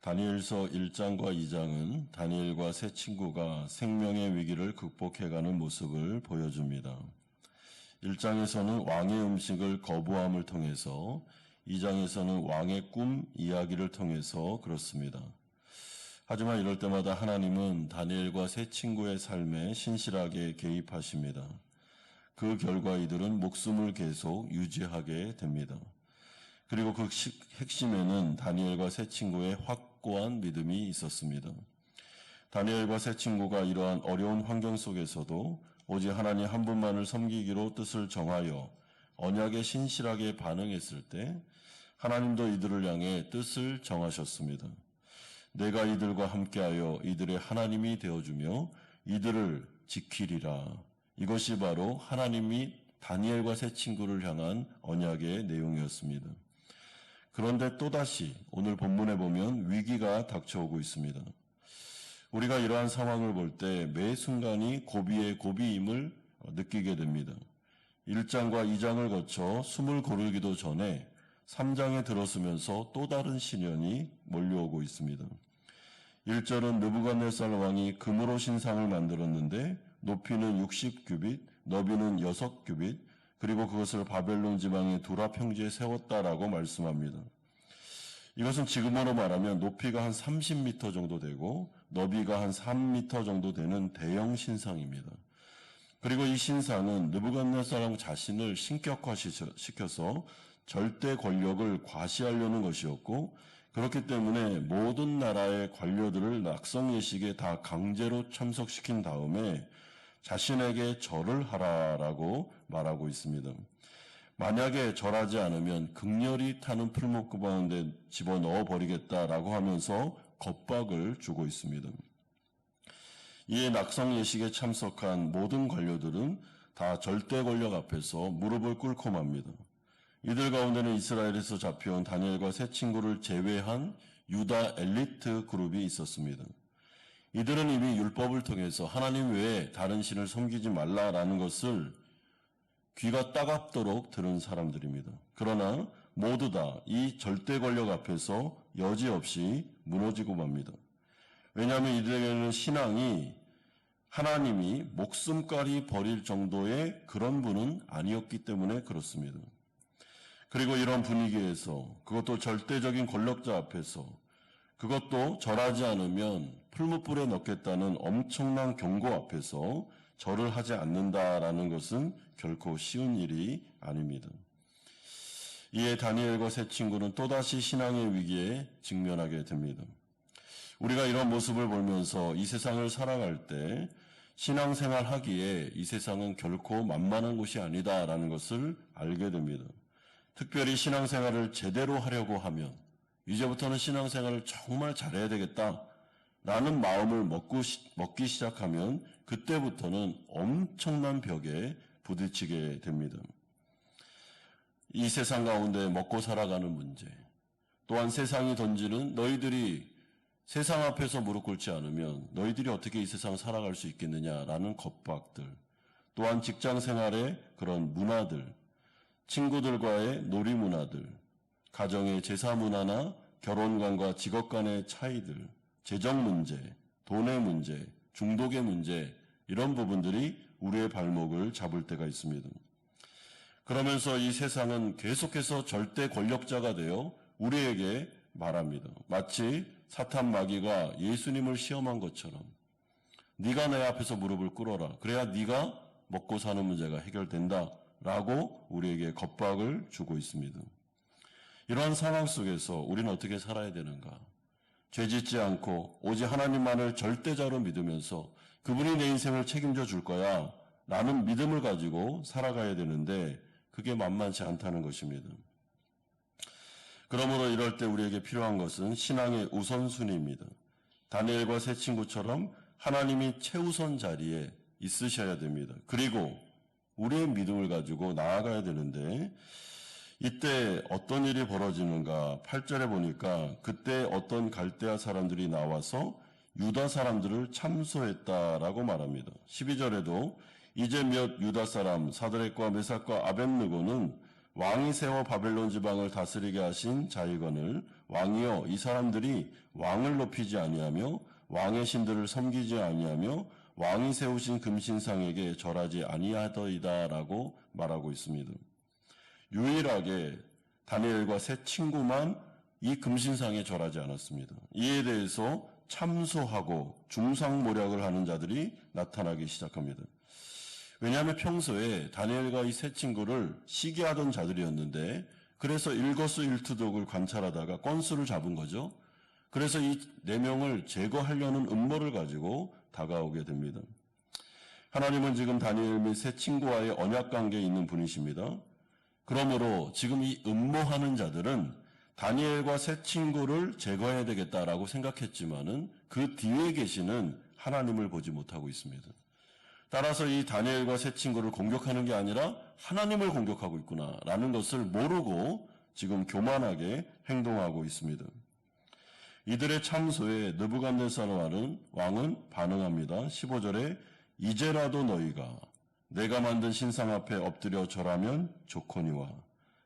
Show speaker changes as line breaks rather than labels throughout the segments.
다니엘서 1장과 2장은 다니엘과 세 친구가 생명의 위기를 극복해가는 모습을 보여줍니다. 1장에서는 왕의 음식을 거부함을 통해서 2장에서는 왕의 꿈 이야기를 통해서 그렇습니다. 하지만 이럴 때마다 하나님은 다니엘과 세 친구의 삶에 신실하게 개입하십니다. 그 결과 이들은 목숨을 계속 유지하게 됩니다. 그리고 그 핵심에는 다니엘과 세 친구의 확고한 믿음이 있었습니다. 다니엘과 세 친구가 이러한 어려운 환경 속에서도 오직 하나님 한 분만을 섬기기로 뜻을 정하여 언약에 신실하게 반응했을 때 하나님도 이들을 향해 뜻을 정하셨습니다. 내가 이들과 함께하여 이들의 하나님이 되어주며 이들을 지키리라. 이것이 바로 하나님이 다니엘과 세 친구를 향한 언약의 내용이었습니다. 그런데 또다시 오늘 본문에 보면 위기가 닥쳐오고 있습니다. 우리가 이러한 상황을 볼 때 매 순간이 고비의 고비임을 느끼게 됩니다. 1장과 2장을 거쳐 숨을 고르기도 전에 3장에 들어서면서 또 다른 시련이 몰려오고 있습니다. 1절은 느부갓네살 왕이 금으로 신상을 만들었는데 높이는 60규빗, 너비는 6규빗, 그리고 그것을 바벨론 지방의 두라 평지에 세웠다라고 말씀합니다. 이것은 지금으로 말하면 높이가 한 30m 정도 되고 너비가 한 3m 정도 되는 대형 신상입니다. 그리고 이 신상은 느부갓네살 왕 자신을 신격화시켜서 절대 권력을 과시하려는 것이었고, 그렇기 때문에 모든 나라의 관료들을 낙성 예식에 다 강제로 참석시킨 다음에 자신에게 절을 하라라고 말하고 있습니다. 만약에 절하지 않으면 극렬히 타는 풀목구 가운데 집어넣어 버리겠다라고 하면서 겁박을 주고 있습니다. 이에 낙성 예식에 참석한 모든 관료들은 다 절대 권력 앞에서 무릎을 꿇고 맙니다. 이들 가운데는 이스라엘에서 잡혀온 다니엘과 세 친구를 제외한 유다 엘리트 그룹이 있었습니다. 이들은 이미 율법을 통해서 하나님 외에 다른 신을 섬기지 말라라는 것을 귀가 따갑도록 들은 사람들입니다. 그러나 모두 다 이 절대 권력 앞에서 여지없이 무너지고 맙니다. 왜냐하면 이들에게는 신앙이 하나님이 목숨까지 버릴 정도의 그런 분은 아니었기 때문에 그렇습니다. 그리고 이런 분위기에서, 그것도 절대적인 권력자 앞에서, 그것도 절하지 않으면 풀무불에 넣겠다는 엄청난 경고 앞에서 절을 하지 않는다라는 것은 결코 쉬운 일이 아닙니다. 이에 다니엘과 세 친구는 또다시 신앙의 위기에 직면하게 됩니다. 우리가 이런 모습을 보면서 이 세상을 살아갈 때 신앙생활 하기에 이 세상은 결코 만만한 곳이 아니다라는 것을 알게 됩니다. 특별히 신앙생활을 제대로 하려고 하면 이제부터는 신앙생활을 정말 잘해야 되겠다라는 마음을 먹기 시작하면 그때부터는 엄청난 벽에 부딪히게 됩니다. 이 세상 가운데 먹고 살아가는 문제, 또한 세상이 던지는 너희들이 세상 앞에서 무릎 꿇지 않으면 너희들이 어떻게 이 세상을 살아갈 수 있겠느냐라는 겁박들, 또한 직장생활의 그런 문화들, 친구들과의 놀이 문화들, 가정의 제사 문화나 결혼관과 직업 간의 차이들, 재정 문제, 돈의 문제, 중독의 문제, 이런 부분들이 우리의 발목을 잡을 때가 있습니다. 그러면서 이 세상은 계속해서 절대 권력자가 되어 우리에게 말합니다. 마치 사탄 마귀가 예수님을 시험한 것처럼 네가 내 앞에서 무릎을 꿇어라. 그래야 네가 먹고 사는 문제가 해결된다. 라고 우리에게 겁박을 주고 있습니다. 이러한 상황 속에서 우리는 어떻게 살아야 되는가? 죄짓지 않고 오직 하나님만을 절대자로 믿으면서 그분이 내 인생을 책임져 줄 거야 라는 믿음을 가지고 살아가야 되는데 그게 만만치 않다는 것입니다. 그러므로 이럴 때 우리에게 필요한 것은 신앙의 우선순위입니다. 다니엘과 세 친구처럼 하나님이 최우선 자리에 있으셔야 됩니다. 그리고 우리의 믿음을 가지고 나아가야 되는데 이때 어떤 일이 벌어지는가? 8절에 보니까 그때 어떤 갈대아 사람들이 나와서 유다 사람들을 참소했다라고 말합니다. 12절에도 이제 몇 유다 사람 사드락과 메삭과 아벳느고는 왕이 세워 바벨론 지방을 다스리게 하신 자이건을 왕이여 이 사람들이 왕을 높이지 아니하며 왕의 신들을 섬기지 아니하며 왕이 세우신 금신상에게 절하지 아니하더이다라고 말하고 있습니다. 유일하게 다니엘과 세 친구만 이 금신상에 절하지 않았습니다. 이에 대해서 참소하고 중상모략을 하는 자들이 나타나기 시작합니다. 왜냐하면 평소에 다니엘과 이 세 친구를 시기하던 자들이었는데 그래서 일거수일투족을 관찰하다가 건수를 잡은 거죠. 그래서 이 네 명을 제거하려는 음모를 가지고 다가오게 됩니다. 하나님은 지금 다니엘 및 세 친구와의 언약관계에 있는 분이십니다. 그러므로 지금 이 음모하는 자들은 다니엘과 세 친구를 제거해야 되겠다라고 생각했지만은 그 뒤에 계시는 하나님을 보지 못하고 있습니다. 따라서 이 다니엘과 세 친구를 공격하는 게 아니라 하나님을 공격하고 있구나라는 것을 모르고 지금 교만하게 행동하고 있습니다. 이들의 참소에 느부갓네살 왕은 반응합니다. 15절에 이제라도 너희가 내가 만든 신상 앞에 엎드려 절하면 좋거니와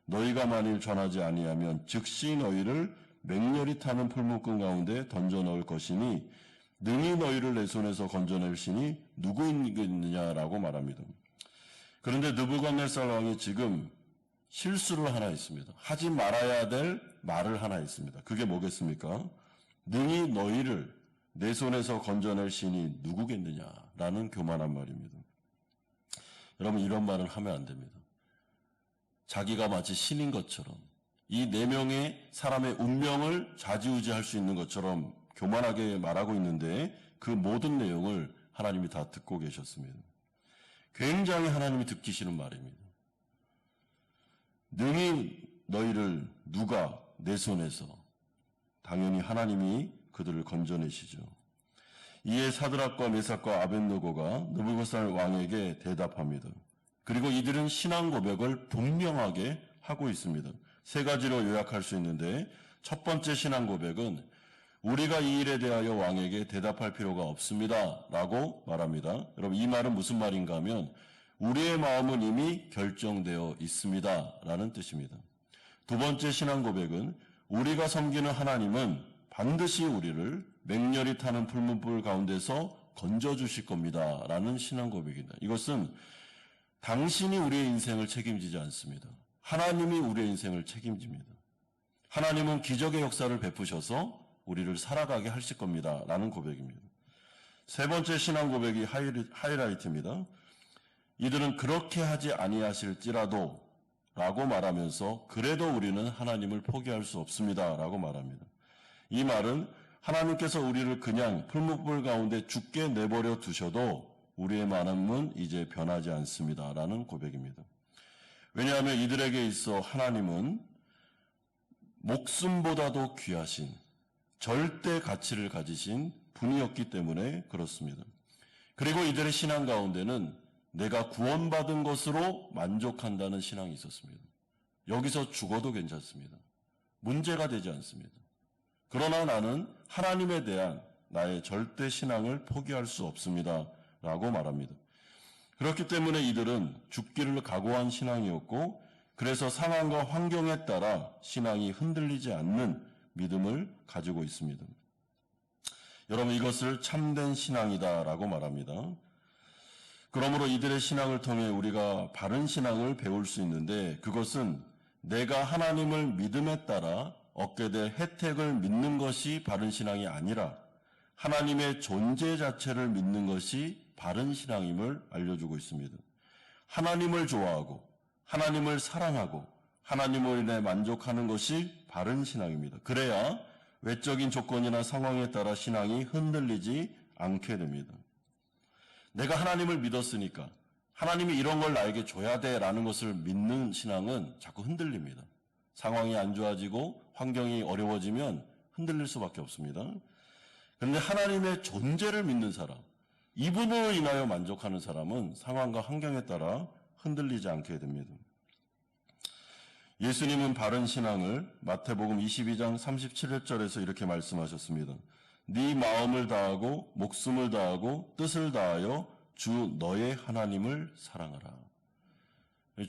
너희가 만일 전하지 아니하면 즉시 너희를 맹렬히 타는 풀묶음 가운데 던져 넣을 것이니 능히 너희를 내 손에서 건져낼 신이 누구이겠느냐라고 말합니다. 그런데 느부갓네살 왕이 지금 실수를 하나 했습니다. 하지 말아야 될 말을 하나 했습니다. 그게 뭐겠습니까? 능히 너희를 내 손에서 건져낼 신이 누구겠느냐라는 교만한 말입니다. 여러분 이런 말은 하면 안 됩니다. 자기가 마치 신인 것처럼 이 네 명의 사람의 운명을 좌지우지할 수 있는 것처럼 교만하게 말하고 있는데 그 모든 내용을 하나님이 다 듣고 계셨습니다. 굉장히 하나님이 듣기 싫은 말입니다. 능히 너희를 누가 내 손에서, 당연히 하나님이 그들을 건져내시죠. 이에 사드락과 메삭과 아벳느고가 느부갓네살 왕에게 대답합니다. 그리고 이들은 신앙 고백을 분명하게 하고 있습니다. 세 가지로 요약할 수 있는데 첫 번째 신앙 고백은 우리가 이 일에 대하여 왕에게 대답할 필요가 없습니다 라고 말합니다. 여러분 이 말은 무슨 말인가 하면 우리의 마음은 이미 결정되어 있습니다 라는 뜻입니다. 두 번째 신앙 고백은 우리가 섬기는 하나님은 반드시 우리를 맹렬히 타는 풀문불 가운데서 건져주실 겁니다 라는 신앙 고백입니다. 이것은 당신이 우리의 인생을 책임지지 않습니다. 하나님이 우리의 인생을 책임집니다. 하나님은 기적의 역사를 베푸셔서 우리를 살아가게 하실 겁니다 라는 고백입니다. 세 번째 신앙 고백이 하이라이트입니다. 이들은 그렇게 하지 아니하실지라도 라고 말하면서 그래도 우리는 하나님을 포기할 수 없습니다 라고 말합니다. 이 말은 하나님께서 우리를 그냥 풀무불 가운데 죽게 내버려 두셔도 우리의 마음은 이제 변하지 않습니다 라는 고백입니다. 왜냐하면 이들에게 있어 하나님은 목숨보다도 귀하신 절대 가치를 가지신 분이었기 때문에 그렇습니다. 그리고 이들의 신앙 가운데는 내가 구원받은 것으로 만족한다는 신앙이 있었습니다. 여기서 죽어도 괜찮습니다. 문제가 되지 않습니다. 그러나 나는 하나님에 대한 나의 절대 신앙을 포기할 수 없습니다 라고 말합니다. 그렇기 때문에 이들은 죽기를 각오한 신앙이었고 그래서 상황과 환경에 따라 신앙이 흔들리지 않는 믿음을 가지고 있습니다. 여러분 이것을 참된 신앙이다라고 말합니다. 그러므로 이들의 신앙을 통해 우리가 바른 신앙을 배울 수 있는데 그것은 내가 하나님을 믿음에 따라 얻게 될 혜택을 믿는 것이 바른 신앙이 아니라 하나님의 존재 자체를 믿는 것이 바른 신앙임을 알려주고 있습니다. 하나님을 좋아하고 하나님을 사랑하고 하나님을 인해 만족하는 것이 바른 신앙입니다. 그래야 외적인 조건이나 상황에 따라 신앙이 흔들리지 않게 됩니다. 내가 하나님을 믿었으니까 하나님이 이런 걸 나에게 줘야 돼라는 것을 믿는 신앙은 자꾸 흔들립니다. 상황이 안 좋아지고 환경이 어려워지면 흔들릴 수밖에 없습니다. 그런데 하나님의 존재를 믿는 사람, 이분으로 인하여 만족하는 사람은 상황과 환경에 따라 흔들리지 않게 됩니다. 예수님은 바른 신앙을 마태복음 22장 37절에서 이렇게 말씀하셨습니다. 네 마음을 다하고 목숨을 다하고 뜻을 다하여 주 너의 하나님을 사랑하라.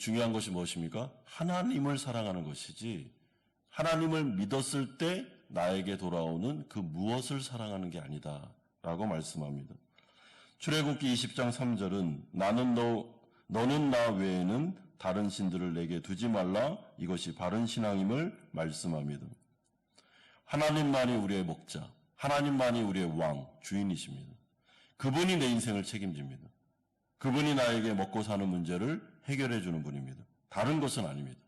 중요한 것이 무엇입니까? 하나님을 사랑하는 것이지 하나님을 믿었을 때 나에게 돌아오는 그 무엇을 사랑하는 게 아니다 라고 말씀합니다. 출애굽기 20장 3절은 너는 나 외에는 다른 신들을 내게 두지 말라, 이것이 바른 신앙임을 말씀합니다. 하나님만이 우리의 목자, 하나님만이 우리의 왕, 주인이십니다. 그분이 내 인생을 책임집니다. 그분이 나에게 먹고 사는 문제를 해결해 주는 분입니다. 다른 것은 아닙니다.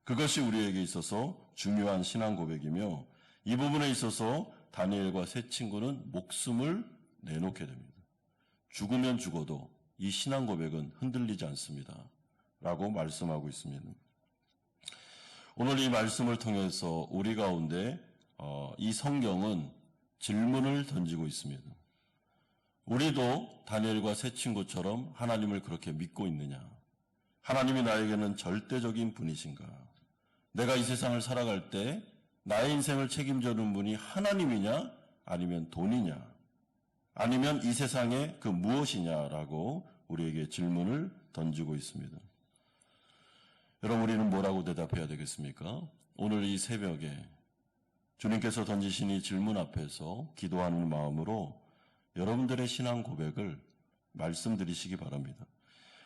그것이 우리에게 있어서 중요한 신앙 고백이며, 이 부분에 있어서 다니엘과 세 친구는 목숨을 내놓게 됩니다. 죽으면 죽어도 이 신앙 고백은 흔들리지 않습니다 라고 말씀하고 있습니다. 오늘 이 말씀을 통해서 우리 가운데 이 성경은 질문을 던지고 있습니다. 우리도 다니엘과 세 친구처럼 하나님을 그렇게 믿고 있느냐? 하나님이 나에게는 절대적인 분이신가? 내가 이 세상을 살아갈 때 나의 인생을 책임져주는 분이 하나님이냐? 아니면 돈이냐? 아니면 이 세상의 그 무엇이냐라고 우리에게 질문을 던지고 있습니다. 여러분, 우리는 뭐라고 대답해야 되겠습니까? 오늘 이 새벽에 주님께서 던지신 이 질문 앞에서 기도하는 마음으로 여러분들의 신앙 고백을 말씀드리시기 바랍니다.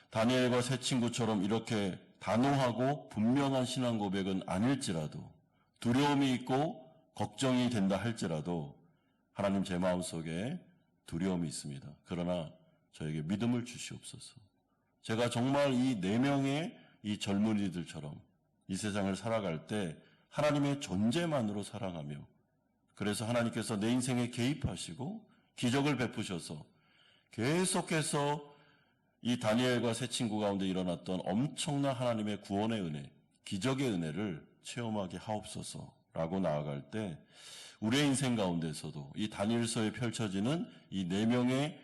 다니엘과 세 친구처럼 이렇게 단호하고 분명한 신앙 고백은 아닐지라도, 두려움이 있고 걱정이 된다 할지라도 하나님, 제 마음속에 두려움이 있습니다. 그러나 저에게 믿음을 주시옵소서. 제가 정말 이 4명의 이 젊은이들처럼 이 세상을 살아갈 때 하나님의 존재만으로 사랑하며, 그래서 하나님께서 내 인생에 개입하시고 기적을 베푸셔서 계속해서 이 다니엘과 세 친구 가운데 일어났던 엄청난 하나님의 구원의 은혜, 기적의 은혜를 체험하게 하옵소서라고 나아갈 때, 우리의 인생 가운데서도 이 다니엘서에 펼쳐지는 이 4명의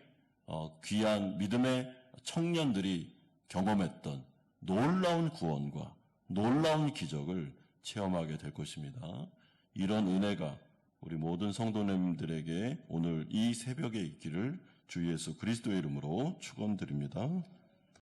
귀한 믿음의 청년들이 경험했던 놀라운 구원과 놀라운 기적을 체험하게 될 것입니다. 이런 은혜가 우리 모든 성도님들에게 오늘 이 새벽에 있기를 주 예수 그리스도의 이름으로 축원드립니다.